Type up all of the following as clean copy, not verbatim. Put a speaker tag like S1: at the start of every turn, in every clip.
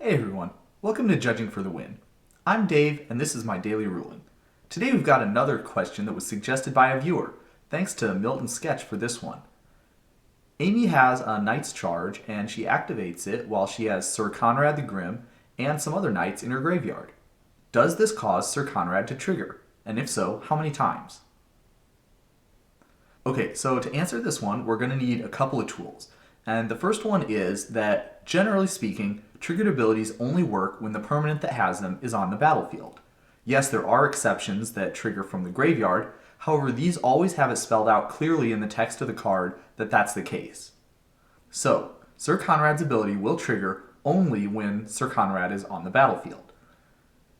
S1: Hey everyone, welcome to Judging for the Win. I'm Dave and this is my daily ruling. Today we've got another question that was suggested by a viewer. Thanks to Milton Sketch for this one. Amy has a Knight's Charge and she activates it while she has Syr Konrad the Grim and some other knights in her graveyard. Does this cause Syr Konrad to trigger? And if so, how many times? Okay, so to answer this one, we're going to need a couple of tools. And the first one is that, generally speaking, triggered abilities only work when the permanent that has them is on the battlefield. Yes, there are exceptions that trigger from the graveyard, however, these always have it spelled out clearly in the text of the card that that's the case. So, Syr Konrad's ability will trigger only when Syr Konrad is on the battlefield.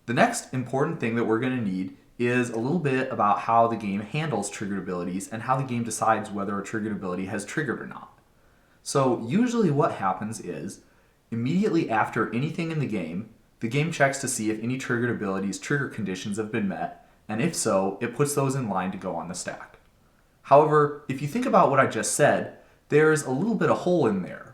S1: The next important thing that we're going to need is a little bit about how the game handles triggered abilities and how the game decides whether a triggered ability has triggered or not. So usually what happens is, immediately after anything in the game checks to see if any triggered abilities' trigger conditions have been met, and if so, it puts those in line to go on the stack. However, if you think about what I just said, there's a little bit of hole in there.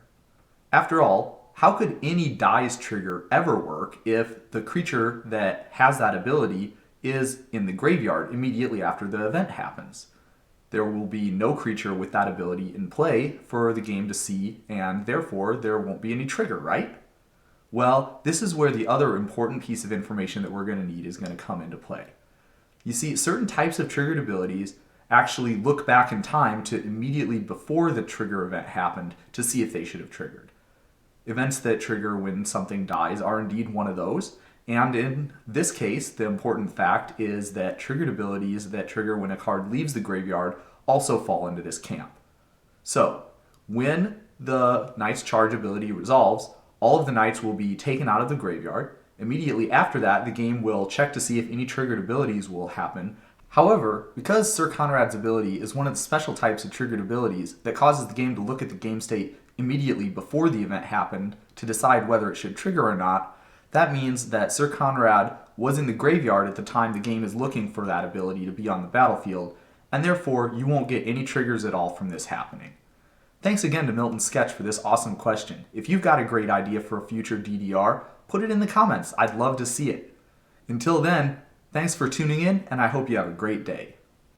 S1: After all, how could any dies trigger ever work if the creature that has that ability is in the graveyard immediately after the event happens? There will be no creature with that ability in play for the game to see, and therefore there won't be any trigger, right? Well, this is where the other important piece of information that we're going to need is going to come into play. You see, certain types of triggered abilities actually look back in time to immediately before the trigger event happened to see if they should have triggered. Events that trigger when something dies are indeed one of those, and in this case, the important fact is that triggered abilities that trigger when a card leaves the graveyard also fall into this camp. So, when the Knight's Charge ability resolves, all of the knights will be taken out of the graveyard. Immediately after that, the game will check to see if any triggered abilities will happen. However, because Syr Konrad's ability is one of the special types of triggered abilities that causes the game to look at the game state immediately before the event happened to decide whether it should trigger or not, that means that Syr Konrad was in the graveyard at the time the game is looking for that ability to be on the battlefield, and therefore you won't get any triggers at all from this happening. Thanks again to Milton Sketch for this awesome question. If you've got a great idea for a future DDR, put it in the comments. I'd love to see it. Until then, thanks for tuning in, and I hope you have a great day.